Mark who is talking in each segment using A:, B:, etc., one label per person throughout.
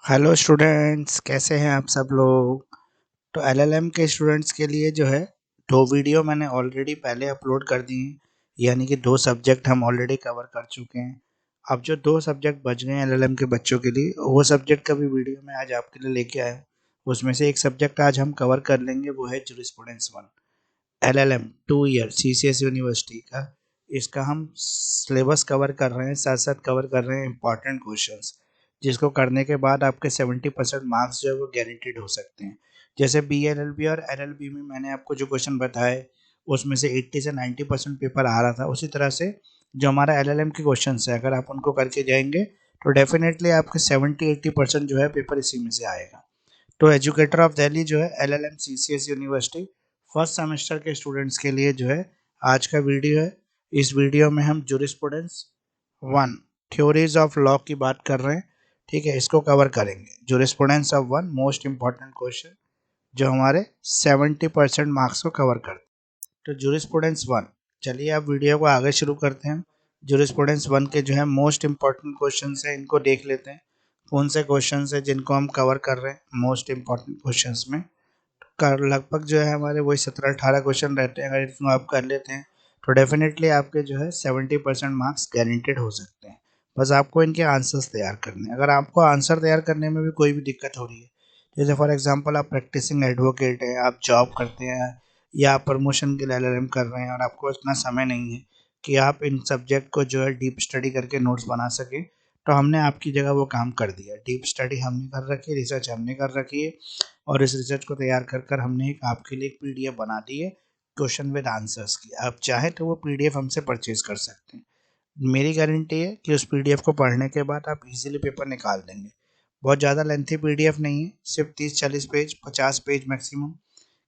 A: Hello students, कैसे हैं आप सब लोग। तो एलएलएम के स्टूडेंट्स के लिए जो है दो वीडियो मैंने ऑलरेडी पहले अपलोड कर दी हैं। यानी कि दो सब्जेक्ट हम ऑलरेडी कवर कर चुके हैं। अब जो दो सब्जेक्ट बच गए हैं एलएलएम के बच्चों के लिए, वो सब्जेक्ट का भी वीडियो मैं आज आपके लिए लेके आया हूँ। उसमें से एक सब्जेक्ट आज हम कवर कर लेंगे, वो है jurisprudence 1 LLM 2 year CCS university का। इसका हम सिलेबस कवर कर रहे हैं, साथ साथ कवर कर रहे हैं इंपॉर्टेंट क्वेश्चंस, जिसको करने के बाद आपके 70% मार्क्स जो है वो गारंटीड हो सकते हैं। जैसे बीएलएलबी और एलएलबी में मैंने आपको जो क्वेश्चन बताए, उसमें से 80 से 90% पेपर आ रहा था। उसी तरह से जो हमारा एलएलएम के क्वेश्चन है, अगर आप उनको करके जाएंगे तो डेफिनेटली आपके 70-80% जो है पेपर इसी में से आएगा। तो एजुकेटर ऑफ दिल्ली जो है LLM CCS university first semester के स्टूडेंट्स के लिए जो है आज का वीडियो है। इस वीडियो में हम जूरिस्प्रूडेंस 1 थ्योरीज ऑफ लॉ की बात कर रहे हैं। ठीक है, इसको कवर करेंगे। Jurisprudence of 1 most important question जो हमारे 70% मार्क्स को कवर करते हैं। तो जूरिस्प्रूडेंस 1, चलिए अब वीडियो को आगे शुरू करते हैं। जूरिस्प्रूडेंस 1 के जो है मोस्ट इंपॉर्टेंट क्वेश्चन है, इनको देख लेते हैं। कौन से क्वेश्चन है जिनको हम कवर कर रहे हैं मोस्ट इंपॉर्टेंट क्वेश्चंस में। कर लगभग जो है हमारे वही 17-18 क्वेश्चन रहते हैं। अगर इसको आप कर लेते हैं तो डेफिनेटली आपके जो है 70% मार्क्स गारंटेड हो सकते हैं। बस आपको इनके आंसर्स तैयार करने हैं। अगर आपको आंसर तैयार करने में भी कोई भी दिक्कत हो रही है, जैसे फॉर एग्जांपल आप प्रैक्टिसिंग एडवोकेट हैं, आप जॉब करते हैं या आप प्रमोशन के लिए एलएलएम कर रहे हैं और आपको इतना समय नहीं है कि आप इन सब्जेक्ट को जो है डीप स्टडी करके नोट्स बना सकें, तो हमने आपकी जगह वो काम कर दिया। डीप स्टडी हमने कर रखी है, रिसर्च हमने कर रखी है, और इस रिसर्च को तैयार कर कर हमने एक आपके लिए एक पीडीएफ बना दी है क्वेश्चन विद आंसर्स की। आप चाहें तो वो पीडीएफ हमसे परचेज कर सकते हैं। मेरी गारंटी है कि उस पीडीएफ को पढ़ने के बाद आप इजीली पेपर निकाल देंगे। बहुत ज़्यादा लेंथी पीडीएफ नहीं है, सिर्फ 30-40 पेज, 50 पेज मैक्सिमम।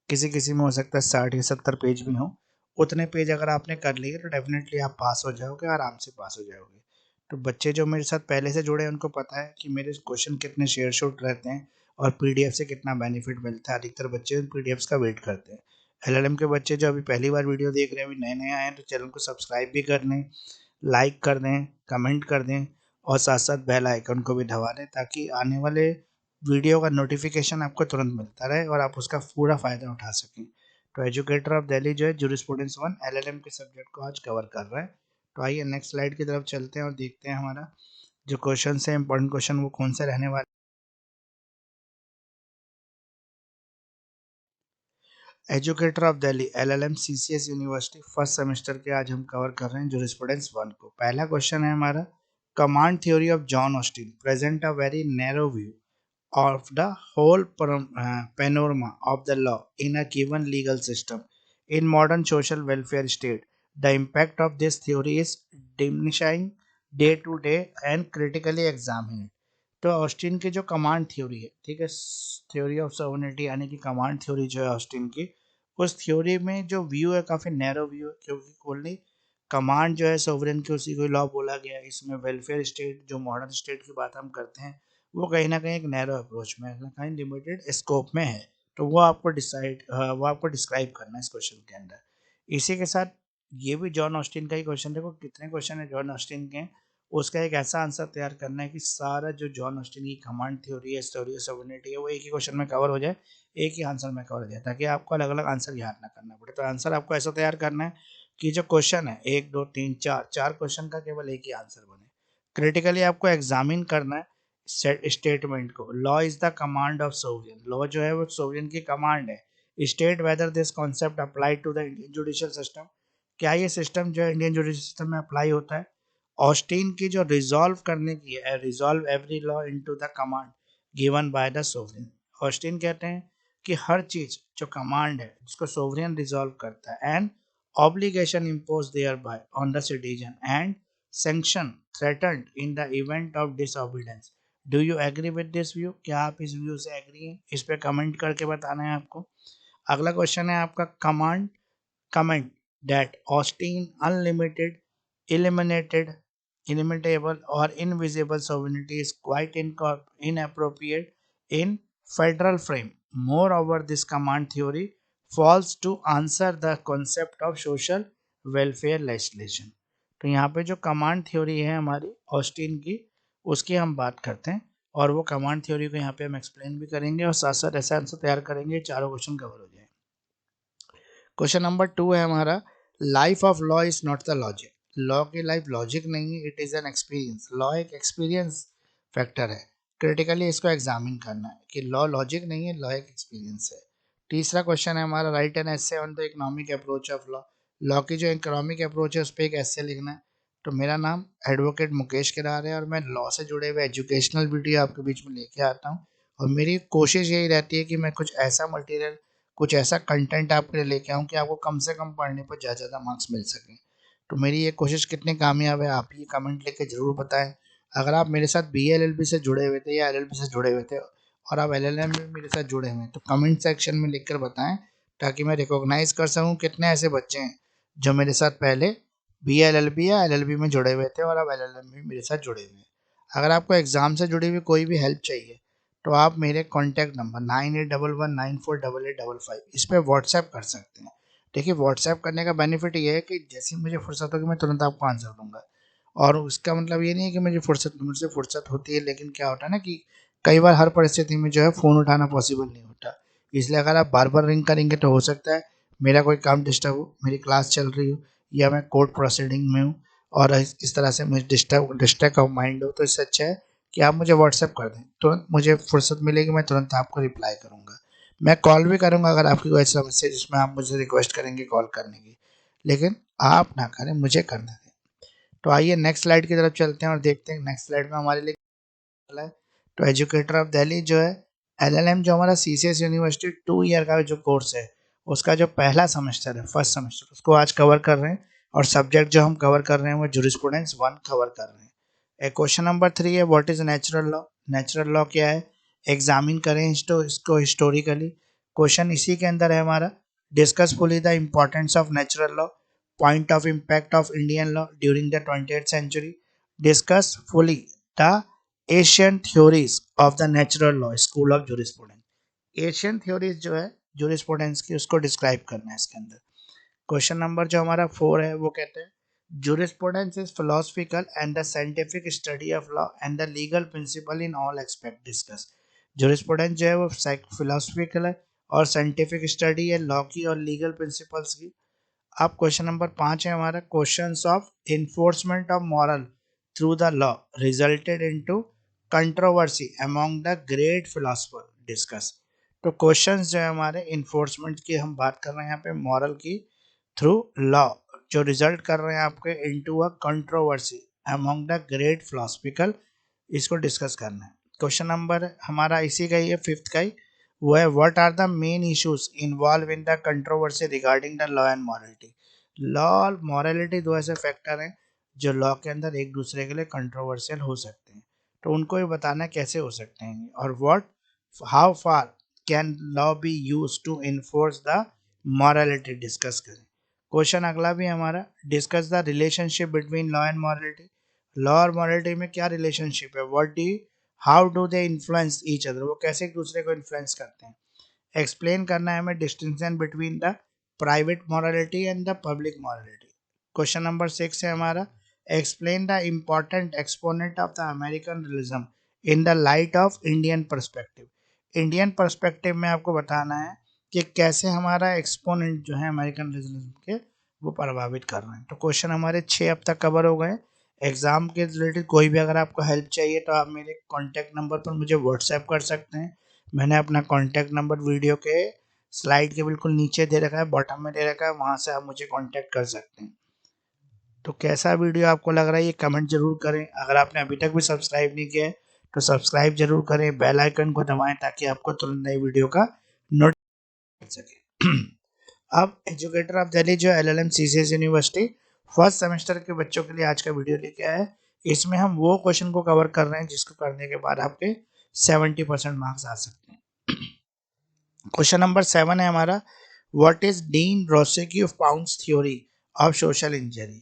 A: किसी किसी में हो सकता है 60 या 70 पेज भी हो। उतने पेज अगर आपने कर लिए तो डेफिनेटली आप पास हो जाओगे, आराम से पास हो जाओगे। तो बच्चे जो मेरे साथ पहले से जुड़े हैं उनको पता है कि मेरे क्वेश्चन कितने शेयर शूट रहते हैं और पीडीएफ से कितना बेनिफिट मिलता है। अधिकतर बच्चे उन पीडीएफ्स का वेट करते हैं। एलएलएम के बच्चे जो अभी पहली बार वीडियो देख रहे हैं, अभी नए नए आए हैं, तो चैनल को सब्सक्राइब भी कर दें, लाइक कर दें, कमेंट कर दें, और साथ साथ बेल आइकन को भी दबा दें, ताकि आने वाले वीडियो का नोटिफिकेशन आपको तुरंत मिलता रहे और आप उसका पूरा फ़ायदा उठा सकें। तो एजुकेटर ऑफ दिल्ली जो है जूरिस्प्रूडेंस 1 एलएलएम के सब्जेक्ट को आज कवर कर रहा है। तो आइए नेक्स्ट स्लाइड की तरफ चलते हैं और देखते हैं हमारा जो क्वेश्चन है, इंपॉर्टेंट क्वेश्चन वो कौन से रहने वाले। Educator of Delhi LLM CCS university first semester के आज हम कवर कर रहे हैं जूरिस्प्रूडेंस 1 को। पहला क्वेश्चन है हमारा, command theory of John Austin present a very narrow view of the whole panorama of the law in a given legal system. In modern social welfare state, the impact of this theory is diminishing day to day and critically examined. तो Austin की जो command theory है, ठीक है, theory of sovereignty यानी कि command theory जो है ऑस्टिन की, उस थ्योरी में जो व्यू है काफ़ी नैरो व्यू है, क्योंकि ओनली कमांड जो है सोवरेन की उसी को लॉ बोला गया है। इसमें वेलफेयर स्टेट, जो मॉडर्न स्टेट की बात हम करते हैं, वो कहीं ना कहीं एक नैरो अप्रोच में है, कहीं लिमिटेड स्कोप में है। तो वो आपको डिस्क्राइब करना है इस क्वेश्चन के अंदर। इसी के साथ ये भी जॉन ऑस्टिन का ही क्वेश्चन, देखो कितने क्वेश्चन है जॉन ऑस्टिन के, उसका एक ऐसा आंसर तैयार करना है कि सारा जो जॉन ऑस्टिन की कमांड थ्योरी है, स्टोरी ऑफ सॉवरेनिटी है, वो एक ही क्वेश्चन में कवर हो जाए, एक ही आंसर में कवर हो जाए, ताकि आपको अलग अलग आंसर याद ना करना पड़े। तो आंसर आपको ऐसा तैयार करना है कि जो क्वेश्चन है 1 2 3 4 क्वेश्चन का केवल एक ही आंसर बने। क्रिटिकली आपको एग्जामिन करना है स्टेटमेंट को। Law is the command of sovereign, law जो है वो सोवरेन की कमांड है। State whether this concept apply to the Indian judicial system, क्या ये सिस्टम जो है इंडियन जुडिशियल सिस्टम में अप्लाई होता है। ऑस्टिन की जो रिजॉल्व करने की है, resolve every law into the command given by the sovereign. Austin कहते हैं कि हर चीज जो कमांड है जिसको सोवरेन रिजॉल्व करता है, and obligation imposed thereby on the citizen and sanction threatened in the event of disobedience. Do you agree with this view? क्या आप इस व्यू से एग्री हैं? इस पे कमेंट करके बताना है आपको। अगला क्वेश्चन है आपका, command comment that Austin unlimited, eliminated, inimitable or invisible sovereignty is quite inappropriate in federal frame. Moreover, this command theory falls to answer the concept of social welfare legislation. तो यहाँ पे जो कमांड थ्योरी है हमारी Austin की, उसकी हम बात करते हैं। और वो कमांड थ्योरी को यहाँ पे हम एक्सप्लेन भी करेंगे और साथ साथ ऐसा आंसर तैयार करेंगे, चारों क्वेश्चन कवर हो जाए। क्वेश्चन नंबर 2 है हमारा, life of law is not the logic. Law की लाइफ लॉजिक नहीं है, it is an experience. Law एक एक्सपीरियंस फैक्टर है। क्रिटिकली इसको एग्जामिन करना है कि लॉ लॉजिक नहीं है, लॉ एक एक्सपीरियंस है। तीसरा क्वेश्चन है हमारा, right an essay on the economic approach of law. Law की जो इकोनॉमिक अप्रोच है उस पर एक एसे लिखना है। तो मेरा नाम एडवोकेट मुकेश किरार है और मैं लॉ से जुड़े हुए एजुकेशनल वीडियो आपके बीच में लेके आता हूँ। और मेरी कोशिश यही रहती है कि मैं कुछ ऐसा मटेरियल, कुछ ऐसा कंटेंट आपके लिए लेके आऊँ कि आपको कम से कम पढ़ने पर ज़्यादा मार्क्स मिल सकें। तो मेरी ये कोशिश कितनी कामयाब है आप ये कमेंट लेके ज़रूर बताएं। अगर आप मेरे साथ BA-LLB से जुड़े हुए थे या LLB से जुड़े हुए थे और आप LLM में मेरे साथ जुड़े हुए हैं तो कमेंट सेक्शन में लिख कर बताएं, ताकि मैं रिकॉग्नाइज कर सकूँ कितने ऐसे बच्चे हैं जो मेरे साथ पहले BA-LLB या LLB में जुड़े हुए थे और अब LLM में मेरे साथ जुड़े हुए हैं। अगर आपको एग्ज़ाम से जुड़ी हुई कोई भी हेल्प चाहिए तो आप मेरे कॉन्टैक्ट नंबर 9811948855 इस पर व्हाट्सएप कर सकते हैं। देखिए, व्हाट्सएप करने का बेनिफिट ये है कि जैसे ही मुझे फुर्सत होगी मैं तुरंत आपको आंसर दूंगा। और उसका मतलब ये नहीं है कि मुझसे फुर्सत होती है, लेकिन क्या होता है ना कि कई बार हर परिस्थिति में जो है फ़ोन उठाना पॉसिबल नहीं होता। इसलिए अगर आप बार बार रिंग करेंगे तो हो सकता है मेरा कोई काम डिस्टर्ब हो, मेरी क्लास चल रही हो या मैं कोर्ट प्रोसीडिंग में हूँ और इस तरह से मुझे डिस्ट्रैक्ट ऑफ माइंड हो। तो इससे अच्छा है कि आप मुझे व्हाट्सएप कर दें, तुरंत मुझे फुर्सत मिलेगी, मैं तुरंत आपको रिप्लाई करूँगा। मैं कॉल भी करूँगा अगर आपकी कोई समस्या जिसमें आप मुझे रिक्वेस्ट करेंगे कॉल करने की, लेकिन आप ना करें, मुझे करने दें। तो आइए नेक्स्ट स्लाइड की तरफ चलते हैं और देखते हैं नेक्स्ट स्लाइड में हमारे लिए क्या मिला है। तो एजुकेटर ऑफ दिल्ली जो है, LLM जो हमारा CCS यूनिवर्सिटी 2 ईयर का जो कोर्स है उसका जो पहला सेमेस्टर है, फर्स्ट सेमेस्टर, उसको आज कवर कर रहे हैं। और सब्जेक्ट जो हम कवर कर रहे हैं वो जूरिस्प्रूडेंस 1 कवर कर रहे हैं। क्वेश्चन नंबर 3 है, what is natural law. Natural law क्या है, एग्जामिन करें इसको हिस्टोरिकली। क्वेश्चन इसी के अंदर है हमारा, discuss fully the importance of natural law, point of impact of Indian law during the 20th century, discuss fully the Asian theories of the natural law school of jurisprudence. Asian theories जो है jurisprudence की उसको describe करना है इसके अंदर। Question number जो हमारा 4 है वो कहते हैं, jurisprudence is philosophical and the scientific study of law and the legal principle in all aspect discuss। jurisprudence जो है वो philosophical है और scientific study है लॉ की और लीगल प्रिंसिपल्स की। अब क्वेश्चन नंबर 5 है हमारा, questions of enforcement of moral through the law resulted into controversy among the great philosopher discuss. तो क्वेश्चंस जो है हमारे इन्फोर्समेंट की हम बात कर रहे हैं यहाँ पे मॉरल की थ्रू लॉ, जो रिजल्ट कर रहे हैं आपके into a controversy among the great philosophical, इसको डिस्कस करना है। क्वेश्चन नंबर हमारा इसी का ही है, फिफ्थ का ही, वो है, what are the main issues involve in the controversy regarding the law and morality. Law और मॉरलिटी दो ऐसे फैक्टर हैं जो लॉ के अंदर एक दूसरे के लिए कंट्रोवर्शियल हो सकते हैं, तो उनको ये बताना कैसे हो सकते हैं। और what, how far can law be use to enforce the morality discuss करें। क्वेश्चन अगला भी हमारा, discuss the relationship between law and morality. Law और मॉरलिटी में क्या रिलेशनशिप है, what do, how do they influence each other, वो कैसे एक दूसरे को इन्फ्लुएंस करते हैं। एक्सप्लेन करना है हमें distinction between the private morality and the public morality. Question number 6 है हमारा, explain the important exponent of the American realism in the light of Indian perspective. Indian perspective में आपको बताना है कि कैसे हमारा एक्सपोनेंट जो है अमेरिकन रिलिज्म के वो प्रभावित कर रहे हैं। तो क्वेश्चन हमारे 6 अब तक कवर हो गए। एग्जाम के रिलेटेड कोई भी अगर आपको हेल्प चाहिए तो आप मेरे कॉन्टैक्ट नंबर पर मुझे व्हाट्सएप कर सकते हैं। मैंने अपना कॉन्टैक्ट नंबर वीडियो के स्लाइड के बिल्कुल नीचे दे रखा है, बॉटम में दे रखा है, वहाँ से आप मुझे कॉन्टैक्ट कर सकते हैं। तो कैसा वीडियो आपको लग रहा है ये कमेंट जरूर करें। अगर आपने अभी तक भी सब्सक्राइब नहीं किया है तो सब्सक्राइब जरूर करें, बेल आइकन को दबाएं ताकि आपको तुरंत नई वीडियो का नोटिफिकेशन मिल सके। अब एजुकेटर ऑफ दिल्ली जो LLM CCS university first semester के बच्चों के लिए आज का वीडियो लेके आया है। इसमें हम वो क्वेश्चन को कवर कर रहे हैं जिसको करने के बाद आपके 70% मार्क्स आ सकते हैं। क्वेश्चन नंबर 7 है हमारा, what is Dean Roscoe Pound's theory of social engineering.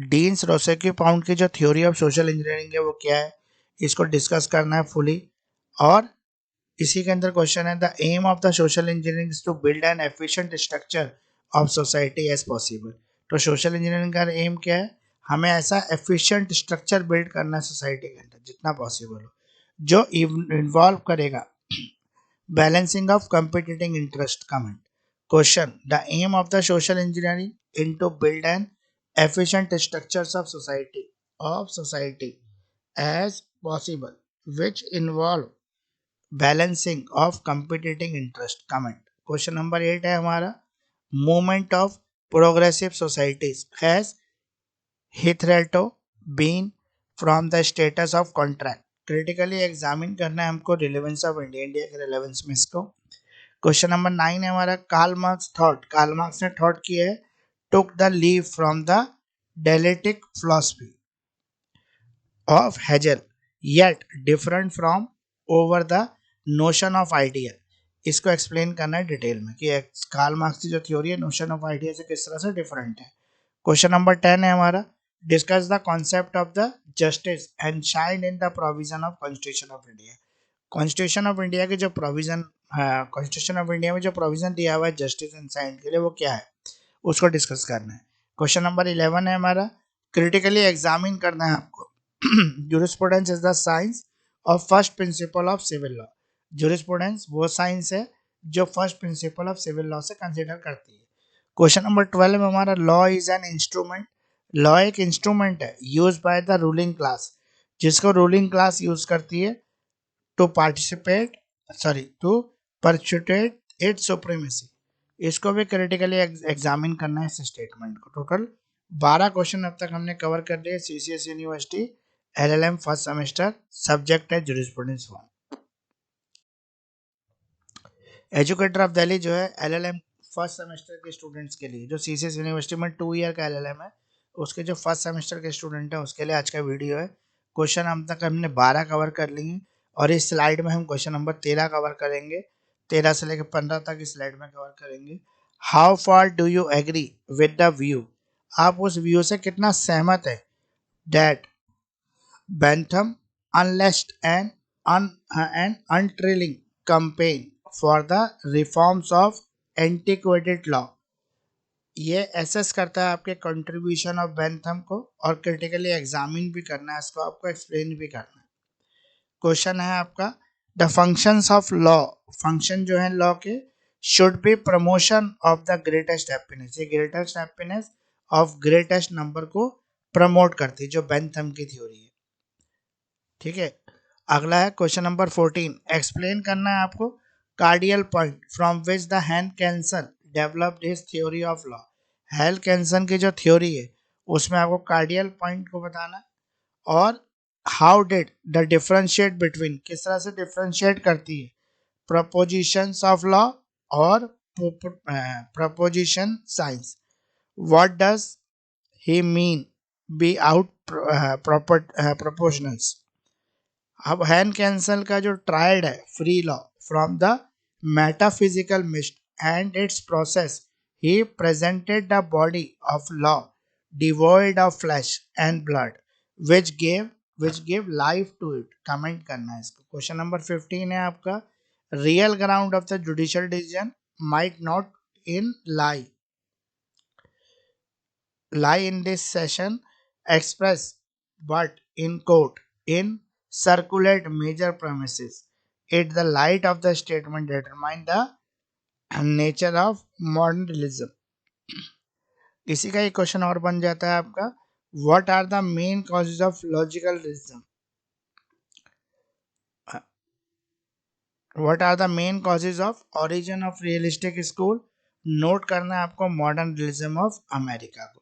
A: Dean's Roscoe Pound की जो थ्योरी ऑफ सोशल इंजीनियरिंग है वो क्या है, इसको डिस्कस करना है फुली। और इसी के अंदर क्वेश्चन है, the aim of the social engineering is to build an efficient structure of society as possible. तो सोशल इंजीनियरिंग का एम क्या है, हमें ऐसा एफिशिएंट स्ट्रक्चर बिल्ड करना है सोसाइटी के अंदर जितना पॉसिबल हो। जो इन्वॉल्व करेगा balancing of competing interest comment. Question, the aim of the social engineering in to build an efficient structures of society as possible which involve balancing of competing interest comment। Question number 8 है हमारा, movement of progressive societies has hitherto been from the status of contract। Critically examine करना है हमको relevance of India के relevance में इसको। Question number 9 है हमारा, कार्ल मार्क्स ने थॉट किया है took the leaf from the dialectic philosophy of Hegel yet different from over the notion of idea। इसको एक्सप्लेन करना है डिटेल में कि कार्ल मार्क्स की जो थ्योरी है नोशन ऑफ आइडिया से किस तरह से डिफरेंट है। क्वेश्चन नंबर 10 है हमारा, discuss the concept of the justice and shine in the provision of constitution of India. Constitution of India के जो प्रोविजन, कॉन्स्टिट्यूशन ऑफ इंडिया में जो प्रोविजन दिया हुआ है जस्टिस एंड शाइन के लिए वो क्या है उसको डिस्कस करना है। क्वेश्चन नंबर 11 है हमारा, क्रिटिकली एग्जामिन करना है आपको jurisprudence is the science of first principle of civil law. Jurisprudence वो साइंस है जो first principle of civil law से कंसीडर करती है। क्वेश्चन नंबर 12 में हमारा, law is an instrument. Law एक इंस्ट्रूमेंट है use by the ruling class, जिसको रूलिंग क्लास यूज करती है to participate to perpetuate its supremacy. इसको भी क्रिटिकली एग्जामिन करना है इस स्टेटमेंट को। टोटल 12 क्वेश्चन अब तक हमने कवर कर लिए। CCS university LLM first semester, subject है जूरिस्प्रूडेंस 1। एजुकेटर ऑफ दिल्ली जो है एलएलएम फर्स्ट सेमेस्टर के स्टूडेंट्स के लिए, जो सीसीएस यूनिवर्सिटी में 2 ईयर का एलएलएम है उसके जो फर्स्ट सेमेस्टर के स्टूडेंट हैं उसके लिए आज का वीडियो है। क्वेश्चन अब तक हमने 12 कवर कर लिए और इस स्लाइड में हम क्वेश्चन नंबर 13 कवर करेंगे। 13 से लेकर 15 तक इस स्लाइड में कवर करेंगे। How far do you agree with the view, आप उस व्यू से कितना सहमत है, that Bentham unleashed an untrailing campaign for the reforms of antiquated law। ये एसेस करता है आपके कंट्रीब्यूशन ऑफ बेंथम को और क्रिटिकली एग्जामिन भी करना है इसको, आपको एक्सप्लेन भी करना है। क्वेश्चन है आपका, the functions of law, function जो है लॉ के, should be promotion of the greatest happiness. ये greatest happiness of greatest number को प्रमोट करती है जो बेंथम की थ्योरी है। ठीक है, अगला है क्वेश्चन नंबर 14, एक्सप्लेन करना है आपको cardinal point from which the Hans Kelsen developed his theory of law. हेल कैंसन की जो थ्योरी है उसमें आपको कार्डियल पॉइंट को बताना है और how did the differentiate between, किस तरह से डिफरेंशिएट करती है प्रपोजिशंस ऑफ लॉ और proposition science. What does he mean by out proportionals. अब हैन कैंसल का जो ट्रायड है free law from the metaphysical mist and its process, he presented the body of law devoid of flesh and blood which gave life to it। Comment करना है इसको। Question number 15 है आपका, real ground of the judicial decision might not in lie in this session express but in court in circulate major premises it the light of the statement determine the nature of modern realism। इसी का एक question और बन जाता है आपका, what are the main causes of logical realism। what are the main causes of origin of realistic school। Note करना है आपको मॉडर्न रियलिज्म ऑफ अमेरिका को।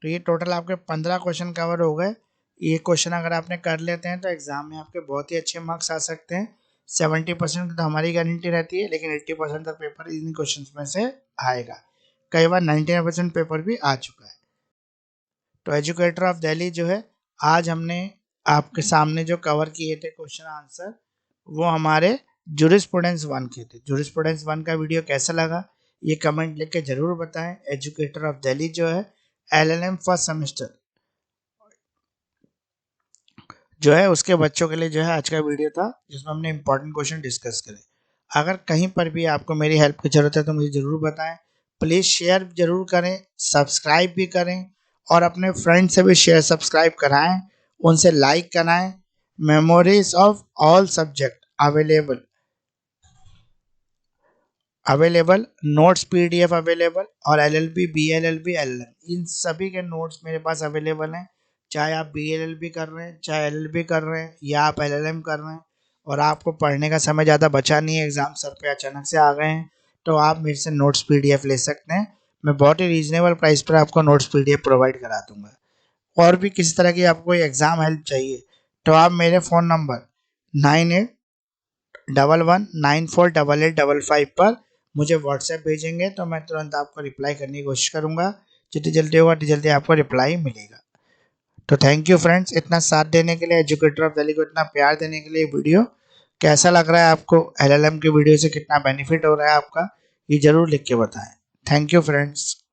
A: तो ये टोटल आपके 15 क्वेश्चन कवर हो गए। ये क्वेश्चन अगर आपने कर लेते हैं तो एग्जाम में आपके बहुत ही अच्छे मार्क्स आ सकते हैं। 70% तो हमारी गारंटी रहती है लेकिन 80% तक पेपर इन क्वेश्चन में से आएगा। कई बार 99% पेपर भी आ चुका है। तो एजुकेटर ऑफ दिल्ली जो है आज हमने आपके सामने जो कवर किए थे क्वेश्चन आंसर वो हमारे जूरिस्प्रूडेंस 1 के थे। जूरिस्प्रूडेंस 1 का वीडियो कैसा लगा ये कमेंट लिख के जरूर बताएं। एजुकेटर ऑफ दिल्ली जो है एलएलएम फर्स्ट सेमेस्टर जो है उसके बच्चों के लिए जो है आज का वीडियो था जिसमें हमने इंपॉर्टेंट क्वेश्चन डिस्कस करे। अगर कहीं पर भी आपको मेरी हेल्प की जरूरत है तो मुझे जरूर बताएं। प्लीज शेयर जरूर करें, सब्सक्राइब भी करें और अपने फ्रेंड से भी शेयर सब्सक्राइब कराएं, उनसे लाइक कराएं। Memories of all subject available, notes PDF available, और एलएलबी, बीएलएलबी, एलएलएम, इन सभी के नोट्स मेरे पास अवेलेबल हैं। चाहे आप बीएलएलबी कर रहे हैं, चाहे एलएलबी कर रहे हैं, या आप एलएलएम कर रहे हैं, और आपको पढ़ने का समय ज़्यादा बचा नहीं है, एग्ज़ाम सर पे अचानक से आ गए हैं, तो आप मेरे से नोट्स पीडीएफ ले सकते हैं। मैं बहुत ही रीजनेबल प्राइस पर आपको नोट्स पीडीएफ प्रोवाइड करा दूंगा। और भी किसी तरह की आपको एग्ज़ाम हेल्प चाहिए तो आप मेरे फ़ोन नंबर 9811948855 पर मुझे व्हाट्सएप भेजेंगे तो मैं तुरंत आपको रिप्लाई करने की कोशिश करूँगा। जितनी जल्दी होगा उतनी जल्दी आपको रिप्लाई मिलेगा। तो थैंक यू फ्रेंड्स, इतना साथ देने के लिए, एजुकेटर ऑफ दिल्ली को इतना प्यार देने के लिए। वीडियो कैसा लग रहा है आपको, एलएलएम की वीडियो से कितना बेनिफिट हो रहा है आपका, ये ज़रूर लिख के बताएं। Thank you friends.